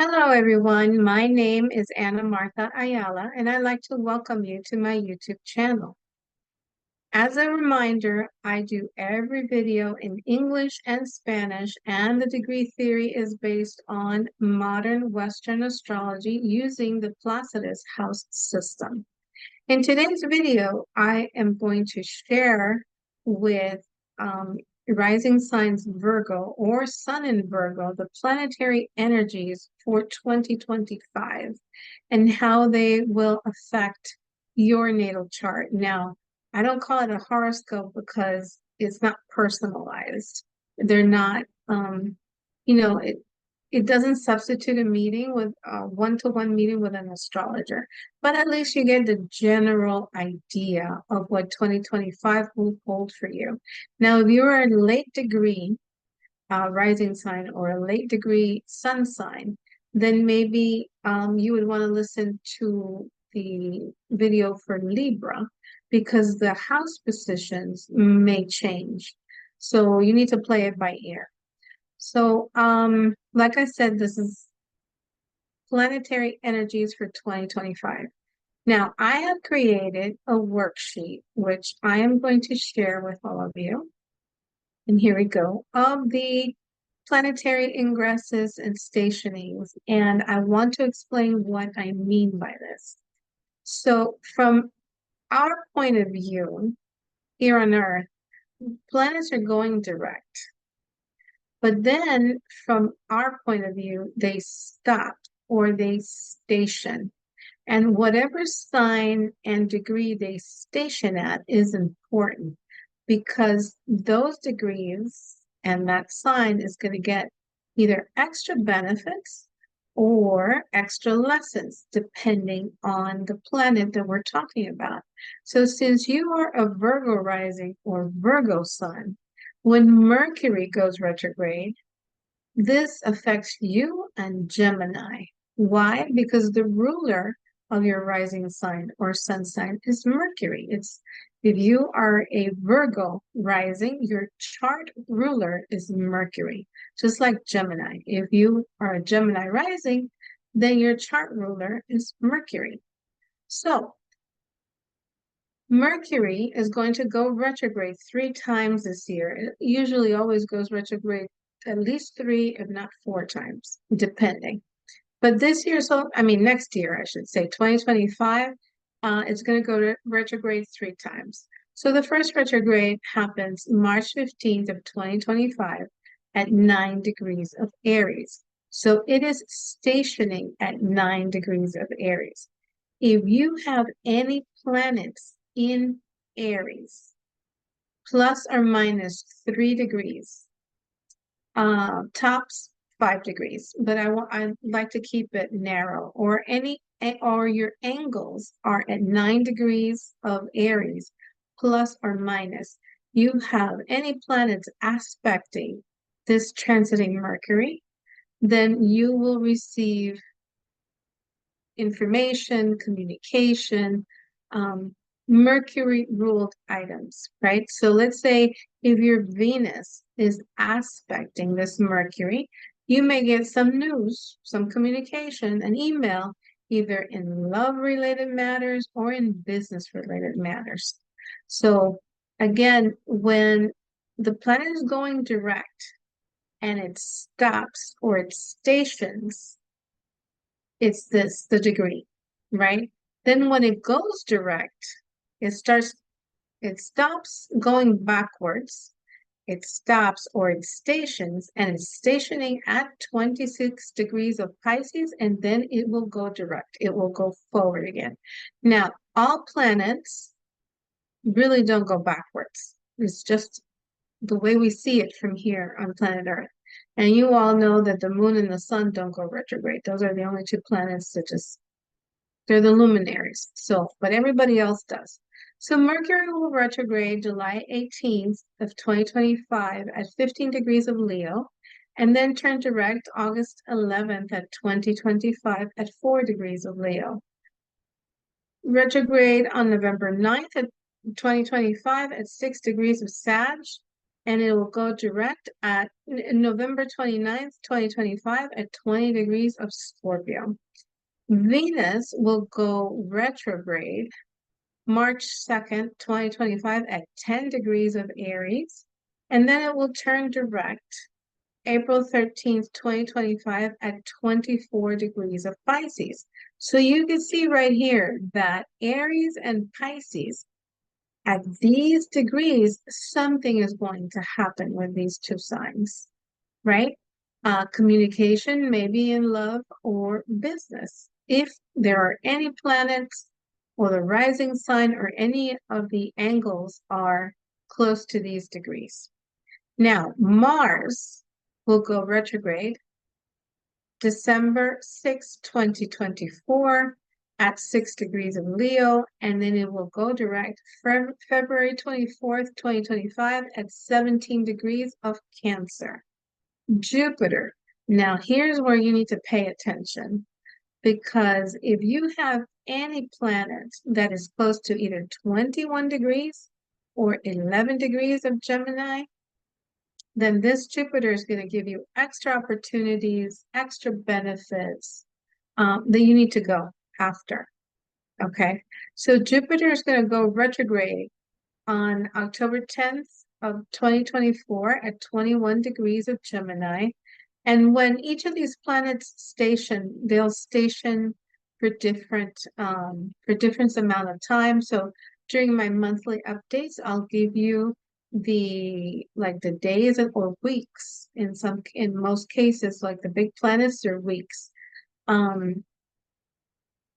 Hello, everyone. My name is Ana Martha Ayala, and I'd like to welcome you to my YouTube channel. As a reminder, I do every video in English and Spanish, and the degree theory is based on modern Western astrology using the Placidus house system. In today's video, I am going to share with rising signs Virgo or Sun in Virgo, the planetary energies for 2025 and how they will affect your natal chart. Now, I don't call it a horoscope because it's not personalized. They're not, you know, it doesn't substitute a meeting with a one-to-one meeting with an astrologer, but at least you get the general idea of what 2025 will hold for you. Now, if you're a late degree rising sign or a late degree sun sign, then maybe you would want to listen to the video for Libra because the house positions may change. So you need to play it by ear. So, like I said, this is planetary energies for 2025. Now, I have created a worksheet, which I am going to share with all of you. And here we go, of the planetary ingresses and stationings. And I want to explain what I mean by this. So, from our point of view, here on Earth, planets are going direct. But then, from our point of view, they stop or they station. And whatever sign and degree they station at is important because those degrees and that sign is going to get either extra benefits or extra lessons depending on the planet that we're talking about. So since you are a Virgo rising or Virgo sun, when Mercury goes retrograde, this affects you and Gemini. Why? Because the ruler of your rising sign or sun sign is Mercury. It's if you are a Virgo rising, your chart ruler is Mercury, just like Gemini. If you are a Gemini rising, then your chart ruler is Mercury. So Mercury is going to go retrograde 3 times this year. It usually always goes retrograde at least 3, if not 4 times, depending. But this year, next year, I should say, 2025, it's going to go to retrograde 3 times. So the first retrograde happens March 15th of 2025 at 9 degrees of Aries. So it is stationing at 9 degrees of Aries. If you have any planets in Aries, plus or minus 3 degrees, tops 5 degrees, but I'd like to keep it narrow, or your angles are at 9 degrees of Aries, plus or minus. You have any planets aspecting this transiting Mercury, then you will receive information, communication, Mercury ruled items, right? So let's say if your Venus is aspecting this Mercury, you may get some news, some communication, an email, either in love related matters or in business related matters. So again, when the planet is going direct and it stops or it stations, it's the degree, right? Then when it goes direct, it stops going backwards, it stops or it stations, and it's stationing at 26 degrees of Pisces, and then it will go direct. It will go forward again. Now, all planets really don't go backwards. It's just the way we see it from here on planet Earth. And you all know that the moon and the sun don't go retrograde. Those are the only 2 planets that they're the luminaries. So, but everybody else does. So Mercury will retrograde July 18th of 2025 at 15 degrees of Leo, and then turn direct August 11th at 2025 at 4 degrees of Leo. Retrograde on November 9th at 2025 at 6 degrees of Sag, and it will go direct at November 29th, 2025 at 20 degrees of Scorpio. Venus will go retrograde March 2nd, 2025 at 10 degrees of Aries, and then it will turn direct April 13th, 2025 at 24 degrees of Pisces. So you can see right here that Aries and Pisces, at these degrees, something is going to happen with these two signs, right? Communication, maybe in love or business. If there are any planets or the rising sign or any of the angles are close to these degrees. Now, Mars will go retrograde December 6, 2024 at 6 degrees of Leo, and then it will go direct February 24th, 2025 at 17 degrees of Cancer. Jupiter. Now, here's where you need to pay attention, because if you have any planet that is close to either 21 degrees or 11 degrees of Gemini, then this Jupiter is going to give you extra opportunities, extra benefits that you need to go after. Okay, so Jupiter is going to go retrograde on October 10th of 2024 at 21 degrees of Gemini. And when each of these planets station, they'll station for different amount of time. So during my monthly updates, I'll give you the days or weeks. In most cases, like the big planets, they're weeks.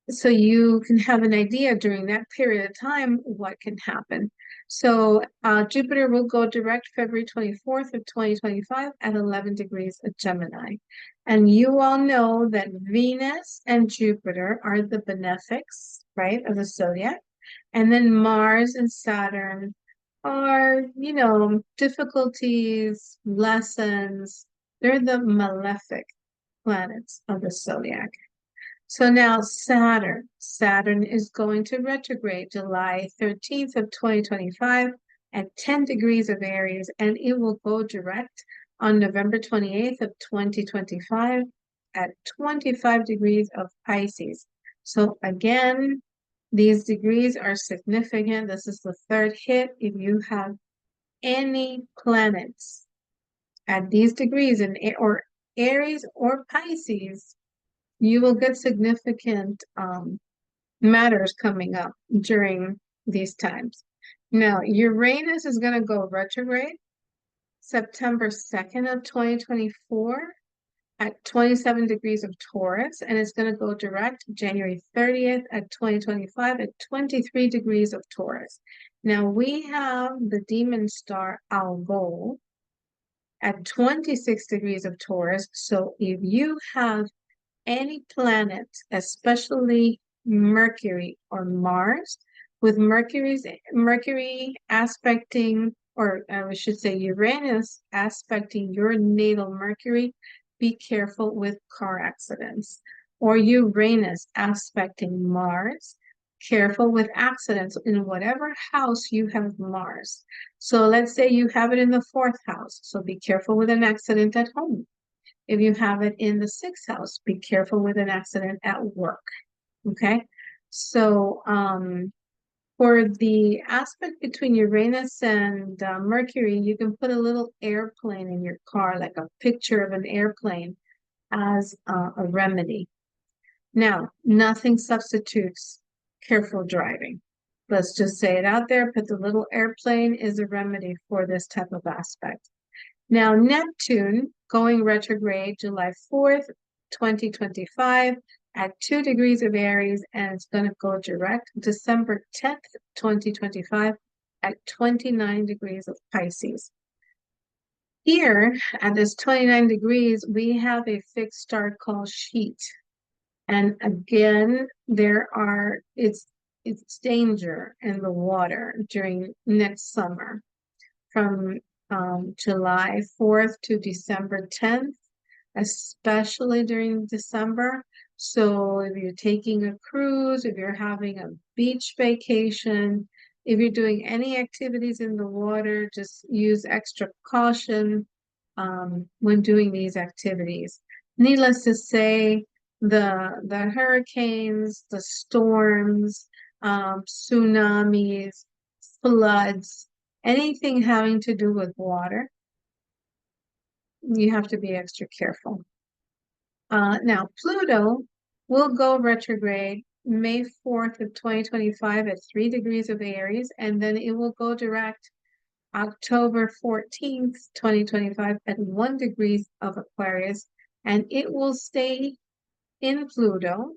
So you can have an idea during that period of time what can happen. So Jupiter will go direct February 24th of 2025 at 11 degrees of Gemini. And you all know that Venus and Jupiter are the benefics, right, of the zodiac. And then Mars and Saturn are, difficulties, lessons. They're the malefic planets of the zodiac. So now Saturn is going to retrograde July 13th of 2025 at 10 degrees of Aries, and it will go direct on November 28th of 2025 at 25 degrees of Pisces. So again, these degrees are significant. This is the third hit. If you have any planets at these degrees or Aries or Pisces, you will get significant matters coming up during these times. Now, Uranus is going to go retrograde September 2nd of 2024 at 27 degrees of Taurus, and it's going to go direct January 30th at 2025 at 23 degrees of Taurus. Now, we have the demon star Algol at 26 degrees of Taurus. So if you have any planet, especially Mercury or Mars, with Mercury aspecting, or I should say Uranus aspecting your natal Mercury, be careful with car accidents. Or Uranus aspecting Mars, careful with accidents in whatever house you have Mars. So let's say you have it in the 4th house, so be careful with an accident at home. If you have it in the 6th house, be careful with an accident at work, okay? So for the aspect between Uranus and Mercury, you can put a little airplane in your car, like a picture of an airplane as a remedy. Now, nothing substitutes careful driving. Let's just say it out there, but the little airplane is a remedy for this type of aspect. Now, Neptune going retrograde July 4th, 2025 at 2 degrees of Aries, and it's going to go direct December 10th, 2025 at 29 degrees of Pisces. Here, at this 29 degrees, we have a fixed star called Sheet. And again, it's danger in the water during next summer from July 4th to December 10th, especially during December. So if you're taking a cruise, if you're having a beach vacation, If you're doing any activities in the water, just use extra caution when doing these activities. Needless to say, the hurricanes, the storms, tsunamis, floods, anything having to do with water, you have to be extra careful. Now, Pluto will go retrograde May 4th of 2025 at 3 degrees of Aries, and then it will go direct October 14th, 2025 at 1 degrees of Aquarius, and it will stay in Pluto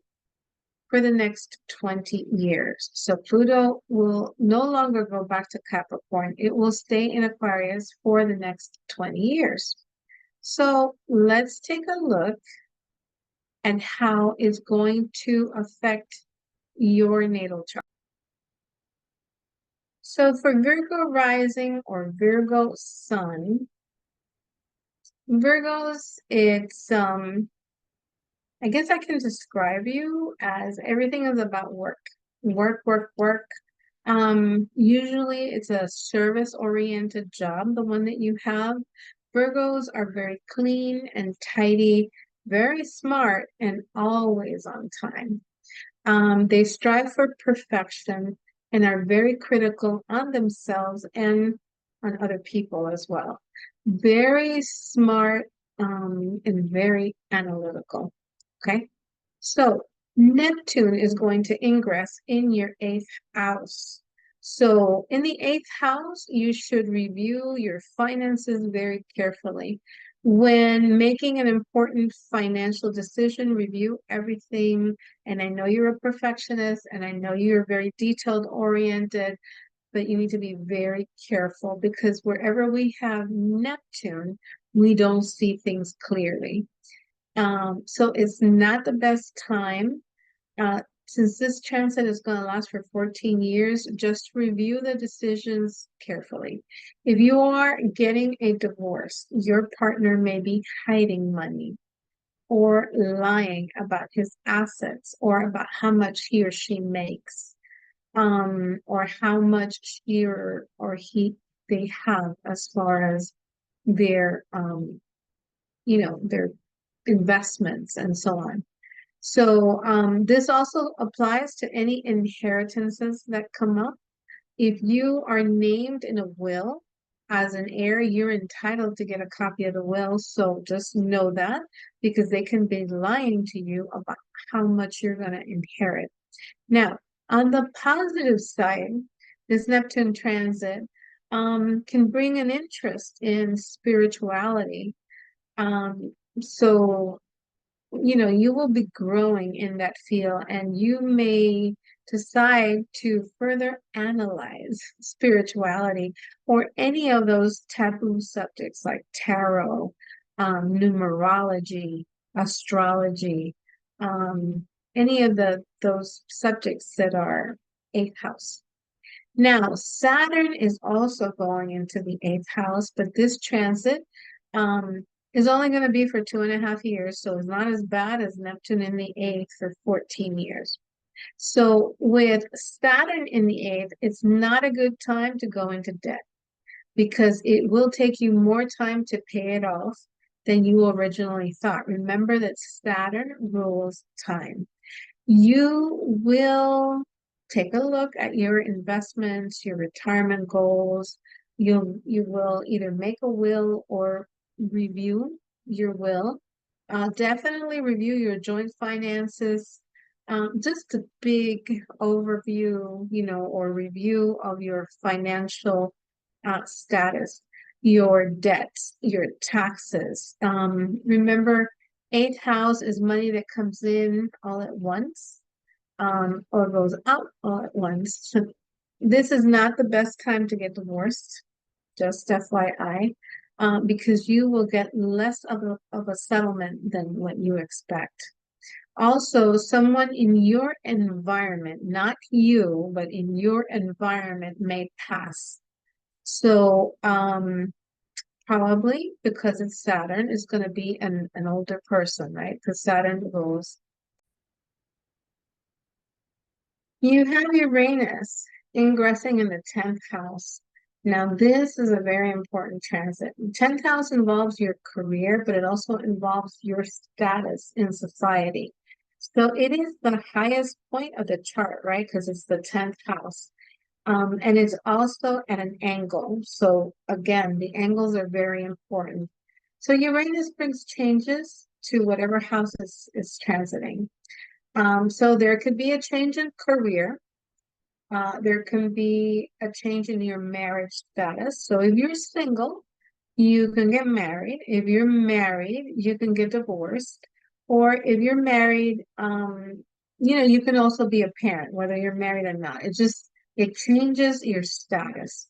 for the next 20 years. So Pluto will no longer go back to Capricorn. It will stay in Aquarius for the next 20 years. So let's take a look at how it's going to affect your natal chart. So for Virgo rising or Virgo sun, Virgos, it's I guess I can describe you as everything is about work. Work, work, work. Usually it's a service-oriented job, the one that you have. Virgos are very clean and tidy, very smart, and always on time. They strive for perfection and are very critical on themselves and on other people as well. Very smart, and very analytical. Okay, so Neptune is going to ingress in your 8th house. So in the 8th house, you should review your finances very carefully. When making an important financial decision, review everything. And I know you're a perfectionist and I know you're very detailed oriented, but you need to be very careful because wherever we have Neptune, we don't see things clearly. So it's not the best time. Since this transit is going to last for 14 years, just review the decisions carefully. If you are getting a divorce, your partner may be hiding money or lying about his assets or about how much he or she makes, or how much she or he they have as far as their their investments and so on. So this also applies to any inheritances that come up. If you are named in a will as an heir, you're entitled to get a copy of the will. So just know that because they can be lying to you about how much you're going to inherit. Now, on the positive side, this Neptune transit can bring an interest in spirituality. So you will be growing in that field and you may decide to further analyze spirituality or any of those taboo subjects like tarot, numerology, astrology, any of those subjects that are 8th house. Now, Saturn is also going into the 8th house, but this transit is only going to be for 2.5 years, so it's not as bad as Neptune in the 8th for 14 years. So with Saturn in the 8th, it's not a good time to go into debt because it will take you more time to pay it off than you originally thought. Remember that Saturn rules time. You will take a look at your investments, your retirement goals. You will either make a will or review your will. Definitely review your joint finances. Just a big overview, or review of your financial status, your debts, your taxes. Remember, 8th house is money that comes in all at once, or goes out all at once. This is not the best time to get divorced, just FYI, because you will get less of a settlement than what you expect. Also, someone in your environment, not you, but in your environment may pass. So, probably because it's Saturn, is going to be an older person, right? Because Saturn rules. You have Uranus ingressing in the 10th house. Now, this is a very important transit. 10th house involves your career, but it also involves your status in society. So it is the highest point of the chart, right? Because it's the 10th house. And it's also at an angle. So again, the angles are very important. So Uranus brings changes to whatever house is transiting. So there could be a change in career. There can be a change in your marriage status. So if you're single, you can get married. If you're married, you can get divorced. Or if you're married, you can also be a parent, whether you're married or not. It changes your status.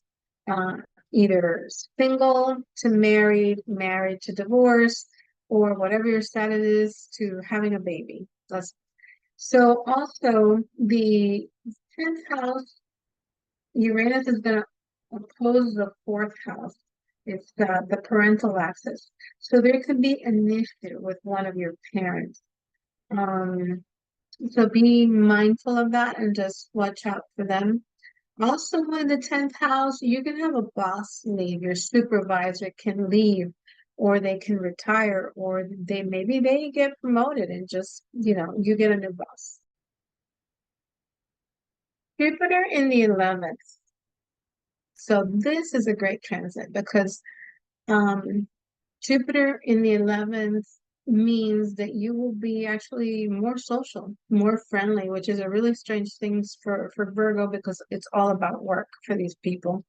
Uh, Either single to married, married to divorce, or whatever your status is to having a baby. So also the 10th house, Uranus is going to oppose the fourth house. It's the parental axis. So there could be an issue with one of your parents. Um, so be mindful of that and just watch out for them. Also, in the 10th house, you can have a boss leave, your supervisor can leave, or they can retire, or maybe they get promoted and just, you get a new boss. Jupiter in the 11th. So this is a great transit because um, Jupiter in the 11th means that you will be actually more social, more friendly, which is a really strange thing for Virgo because it's all about work for these people.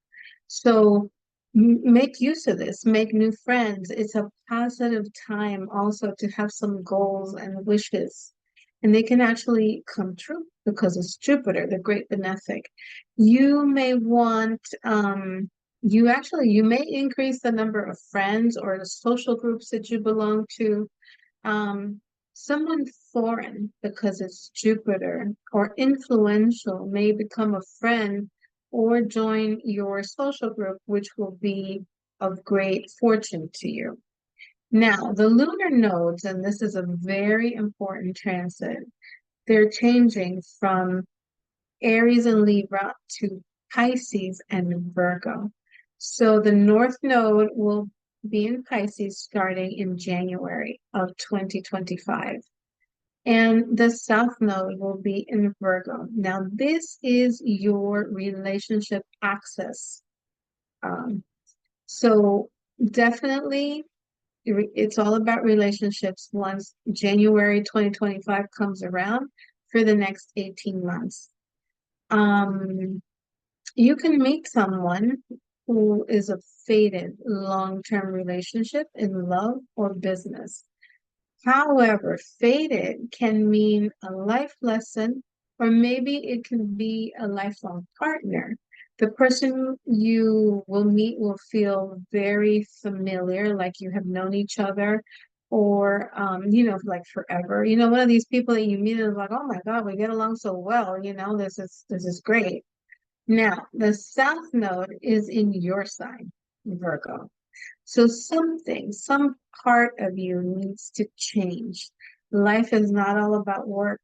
So make use of this, make new friends. It's a positive time also to have some goals and wishes, and they can actually come true because it's Jupiter, the great benefic. You may want, you may increase the number of friends or the social groups that you belong to. Um, Someone foreign, because it's Jupiter, or influential may become a friend or join your social group, which will be of great fortune to you. Now, the lunar nodes, and this is a very important transit, they're changing from Aries and Libra to Pisces and Virgo. So the North Node will be in Pisces starting in January of 2025. And the South Node will be in Virgo. Now, this is your relationship axis. Um, so definitely it's all about relationships once January 2025 comes around for the next 18 months. Um, you can meet someone who is a fated long-term relationship in love or business. However, fated can mean a life lesson, or maybe it can be a lifelong partner. The person you will meet will feel very familiar, like you have known each other, or like forever. One of these people that you meet is like, oh my God, we get along so well. This is great. Now, the South Node is in your sign, Virgo. So some part of you needs to change. Life is not all about work.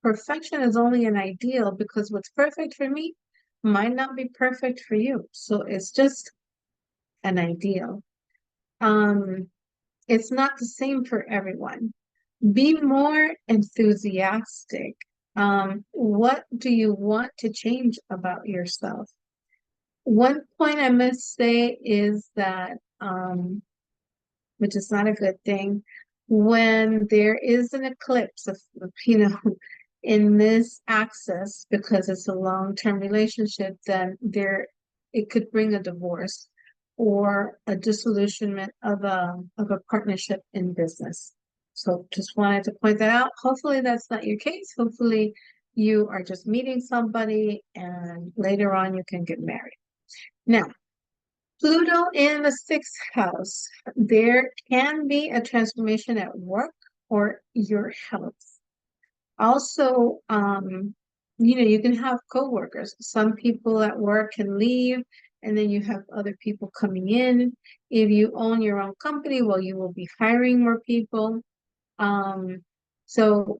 Perfection is only an ideal because what's perfect for me might not be perfect for you. So it's just an ideal. Um, it's not the same for everyone. Be more enthusiastic. What do you want to change about yourself? One point I must say is that which is not a good thing. When there is an eclipse in this axis, because it's a long-term relationship, then it could bring a divorce or a disillusionment of a partnership in business. So just wanted to point that out. Hopefully that's not your case. Hopefully you are just meeting somebody and later on you can get married. Now, Pluto in the sixth house. There can be a transformation at work or your health. Also, you can have coworkers. Some people at work can leave, and then you have other people coming in. If you own your own company, well, you will be hiring more people. Um, so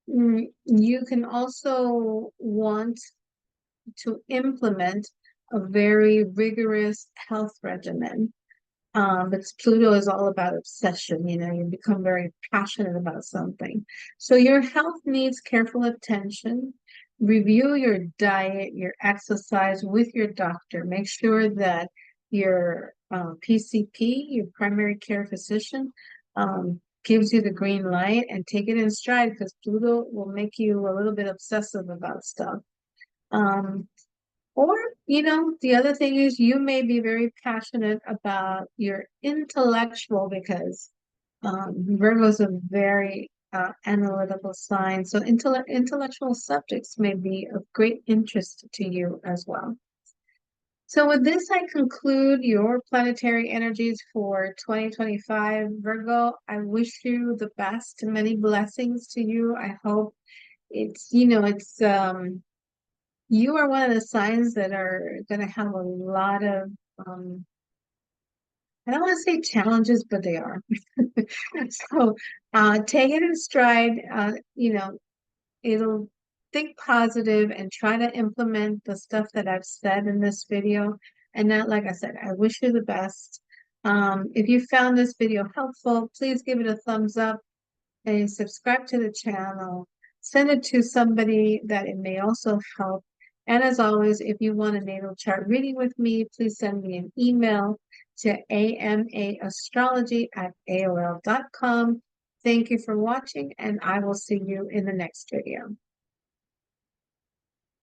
you can also want to implement a very rigorous health regimen. Because Pluto is all about obsession, you become very passionate about something. So your health needs careful attention. Review your diet, your exercise with your doctor. Make sure that your PCP, your primary care physician, gives you the green light, and take it in stride, because Pluto will make you a little bit obsessive about stuff. Um, or, the other thing is you may be very passionate about your intellectual, because Virgo is a very analytical sign. So intellectual subjects may be of great interest to you as well. So with this, I conclude your planetary energies for 2025, Virgo. I wish you the best, many blessings to you. I hope you are one of the signs that are going to have a lot of, um, I don't want to say challenges, but they are. So take it in stride. It'll think positive and try to implement the stuff that I've said in this video. And that, like I said, I wish you the best. If you found this video helpful, please give it a thumbs up and subscribe to the channel. Send it to somebody that it may also help. And as always, if you want a natal chart reading with me, please send me an email to amaastrology@aol.com. Thank you for watching, and I will see you in the next video.